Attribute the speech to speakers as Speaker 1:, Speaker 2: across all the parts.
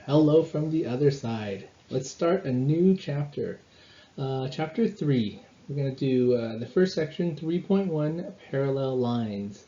Speaker 1: Hello from the other side. Let's start a new chapter. Chapter 3. We're going to do the first section, 3.1, parallel lines.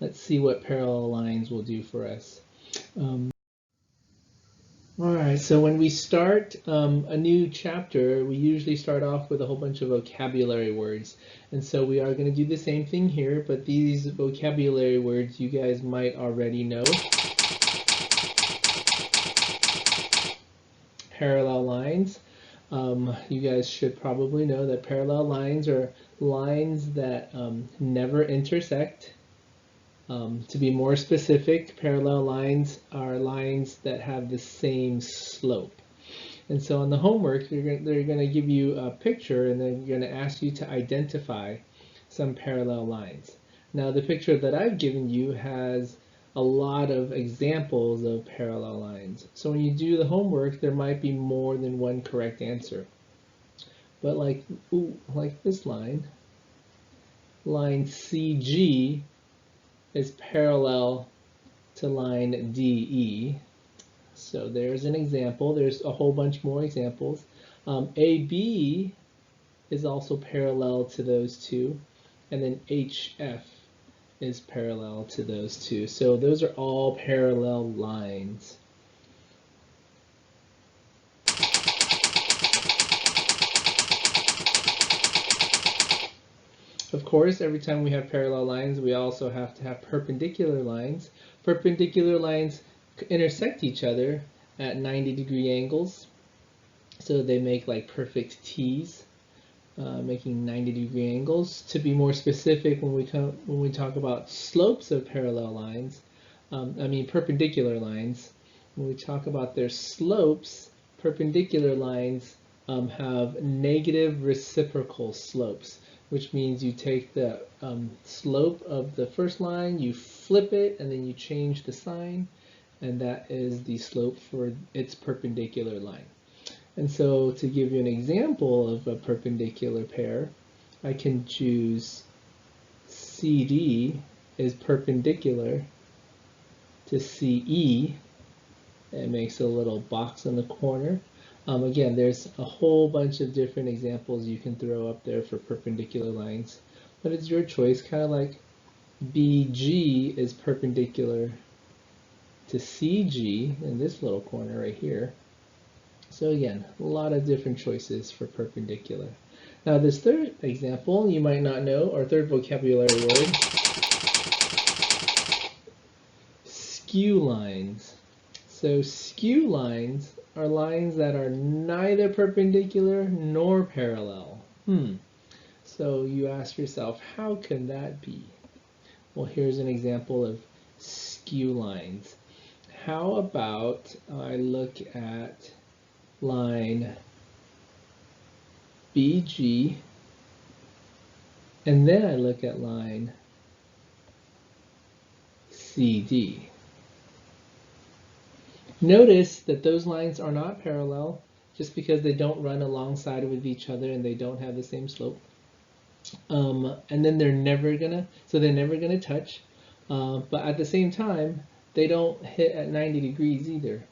Speaker 1: Let's see what parallel lines will do for us. Alright, so when we start a new chapter, we usually start off with a whole bunch of vocabulary words. And so we are going to do the same thing here, but these vocabulary words you guys might already know. Parallel lines. You guys should probably know that parallel lines are lines that never intersect. To be more specific, parallel lines are lines that have the same slope. And so on the homework, they're going to give you a picture and they're going to ask you to identify some parallel lines. Now the picture that I've given you has a lot of examples of parallel lines. So when you do the homework, there might be more than one correct answer. But like this line CG is parallel to line DE. So there's an example. There's a whole bunch more examples. AB is also parallel to those two. And then HF is parallel to those two. So those are all parallel lines. Of course, every time we have parallel lines, we also have to have perpendicular lines. Perpendicular lines intersect each other at 90-degree angles. So they make like perfect T's. Making 90-degree angles. To be more specific, when we talk about slopes of parallel lines, perpendicular lines, when we talk about their slopes, perpendicular lines have negative reciprocal slopes, which means you take the slope of the first line, you flip it, and then you change the sign, and that is the slope for its perpendicular line. And so to give you an example of a perpendicular pair, I can choose CD is perpendicular to CE. It makes a little box in the corner. Again, there's a whole bunch of different examples you can throw up there for perpendicular lines, but it's your choice, kind of like BG is perpendicular to CG in this little corner right here. So again, a lot of different choices for perpendicular. Now this third example you might not know, or third vocabulary word, skew lines. So skew lines are lines that are neither perpendicular nor parallel. So you ask yourself, how can that be? Well, here's an example of skew lines. How about I look at line BG, and then I look at line CD. Notice that those lines are not parallel just because they don't run alongside with each other and they don't have the same slope. And then they're never gonna touch. But at the same time, they don't hit at 90 degrees either.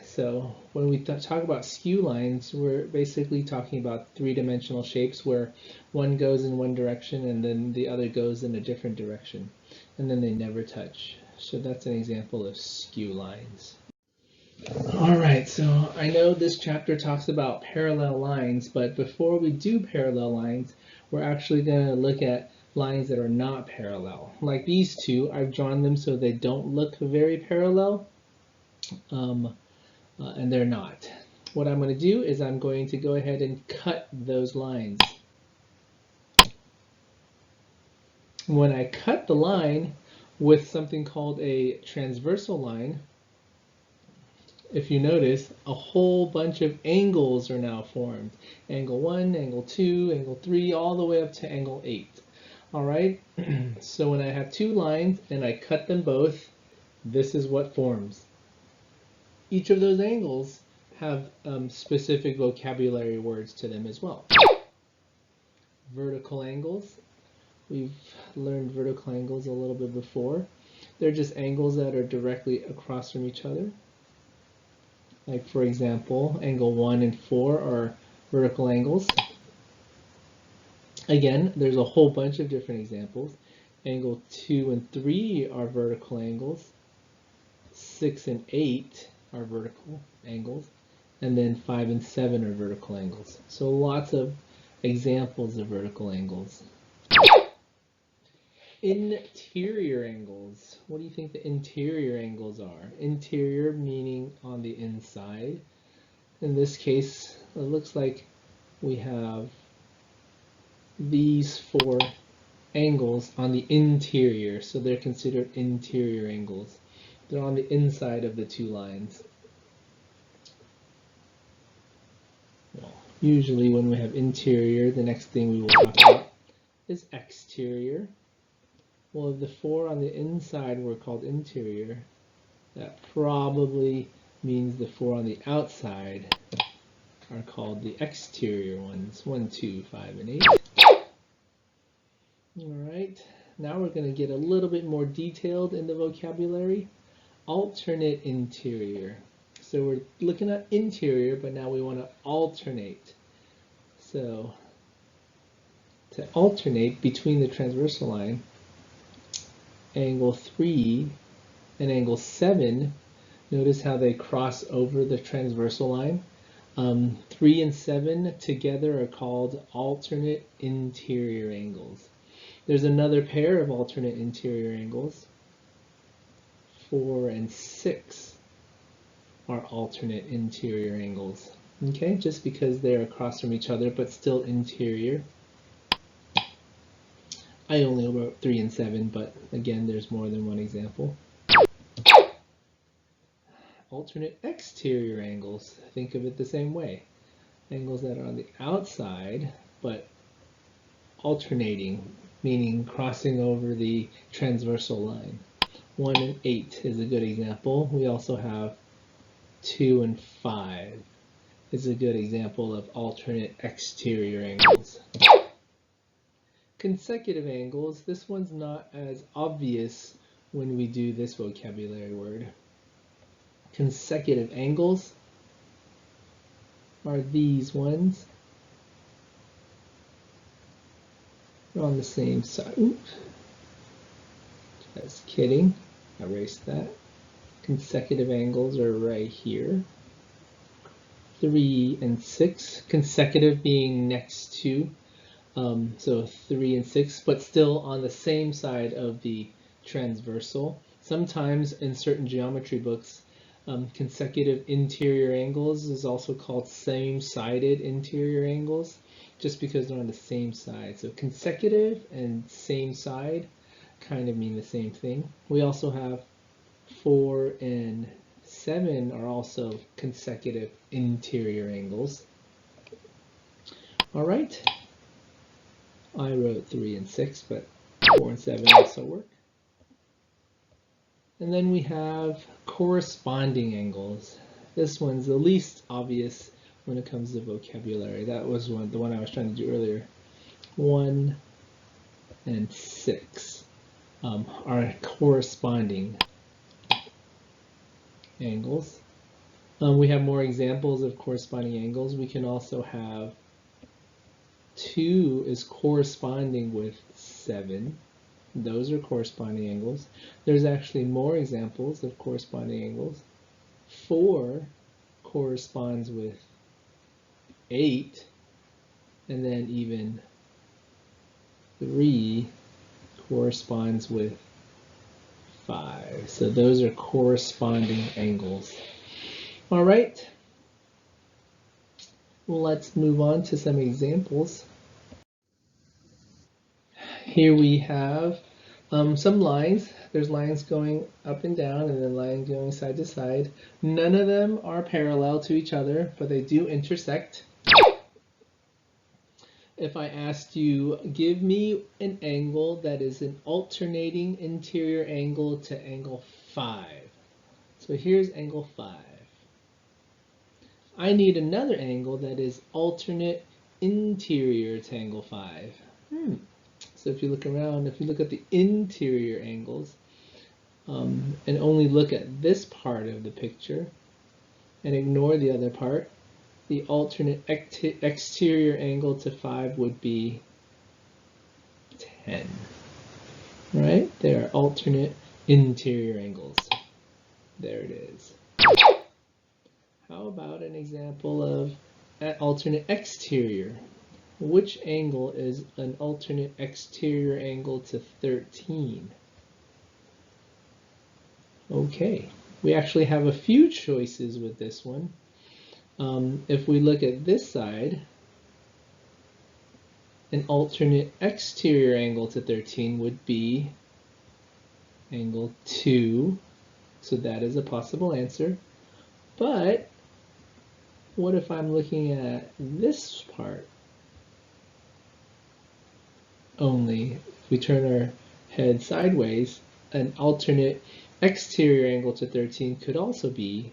Speaker 1: So when we talk about skew lines, we're basically talking about three-dimensional shapes where one goes in one direction and then the other goes in a different direction, and then they never touch. So that's an example of skew lines. All right, so I know this chapter talks about parallel lines, but before we do parallel lines, we're actually going to look at lines that are not parallel. Like these two, I've drawn them so they don't look very parallel. And they're not. What I'm going to do is I'm going to go ahead and cut those lines. When I cut the line with something called a transversal line, if you notice, a whole bunch of angles are now formed. Angle 1, angle 2, angle 3, all the way up to angle 8. All right, so when I have two lines and I cut them both, this is what forms. Each of those angles have specific vocabulary words to them as well. Vertical angles. We've learned vertical angles a little bit before. They're just angles that are directly across from each other. Like for example, angle 1 and 4 are vertical angles. Again, there's a whole bunch of different examples. Angle 2 and 3 are vertical angles. 6 and 8 are vertical angles. And then 5 and 7 are vertical angles. So lots of examples of vertical angles. Interior angles. What do you think the interior angles are? Interior meaning on the inside. In this case, it looks like we have these 4 angles on the interior, so they're considered interior angles. They're on the inside of the 2 lines. Well, usually when we have interior, the next thing we will talk about is exterior. Well, if the 4 on the inside were called interior, that probably means the 4 on the outside are called the exterior ones. 1, 2, 5, and 8. Alright, now we're going to get a little bit more detailed in the vocabulary. Alternate interior. So we're looking at interior, but now we want to alternate. So to alternate between the transversal line, angle 3 and angle 7, notice how they cross over the transversal line. 3 and 7 together are called alternate interior angles. There's another pair of alternate interior angles. 4 and 6 are alternate interior angles. Okay, just because they're across from each other, but still interior. I only wrote 3 and 7, but again, there's more than one example. Alternate exterior angles. Think of it the same way. Angles that are on the outside, but alternating, meaning crossing over the transversal line. 1 and 8 is a good example. We also have 2 and 5 is a good example of alternate exterior angles. Consecutive angles, this one's not as obvious when we do this vocabulary word. Consecutive angles are these ones. They're on the same side. Oops. Just kidding. Erase that. Consecutive angles are right here. 3 and 6. Consecutive being next to. So 3 and 6, but still on the same side of the transversal. Sometimes in certain geometry books, consecutive interior angles is also called same-sided interior angles, just because they're on the same side. So consecutive and same side kind of mean the same thing. We also have 4 and 7 are also consecutive interior angles. All right. I wrote 3 and 6, but 4 and 7 also work. And then we have corresponding angles. This one's the least obvious when it comes to vocabulary. That was the one I was trying to do earlier. 1 and 6 are corresponding angles. We have more examples of corresponding angles. We can also have 2 is corresponding with 7. Those are corresponding angles. There's actually more examples of corresponding angles. 4 corresponds with 8, and then even 3 corresponds with 5. So those are corresponding angles. All right. Well, let's move on to some examples. Here we have some lines. There's lines going up and down and then lines going side to side. None of them are parallel to each other, but they do intersect. If I asked you, give me an angle that is an alternating interior angle to angle 5. So here's angle 5. I need another angle that is alternate interior to angle 5. So if you look around, if you look at the interior angles, and only look at this part of the picture, and ignore the other part, the alternate exterior angle to 5 would be 10. Right? They are alternate interior angles. There it is. How about an example of an alternate exterior? Which angle is an alternate exterior angle to 13? Okay, we actually have a few choices with this one. If we look at this side, an alternate exterior angle to 13 would be angle 2, so that is a possible answer. But what if I'm looking at this part only? If we turn our head sideways, an alternate exterior angle to 13 could also be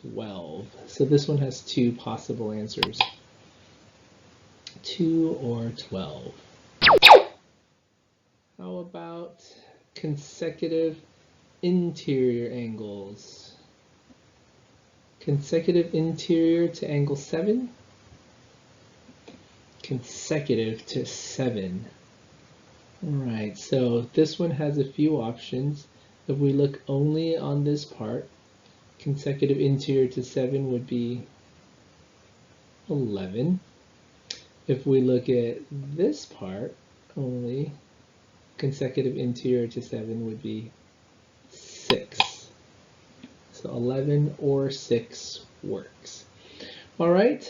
Speaker 1: 12. So this one has two possible answers. 2 or 12. How about consecutive interior angles? Consecutive interior to angle 7, consecutive to 7. Alright, so this one has a few options. If we look only on this part, consecutive interior to 7 would be 11. If we look at this part only, consecutive interior to 7 would be 6. So 11 or 6 works. All right,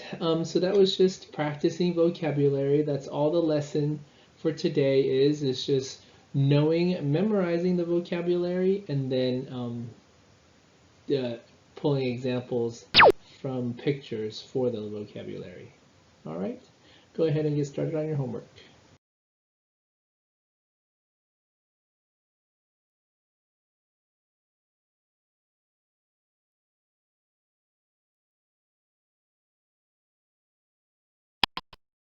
Speaker 1: so that was just practicing vocabulary. That's all the lesson for today is. It's just knowing, memorizing the vocabulary, and then pulling examples from pictures for the vocabulary. All right, go ahead and get started on your homework.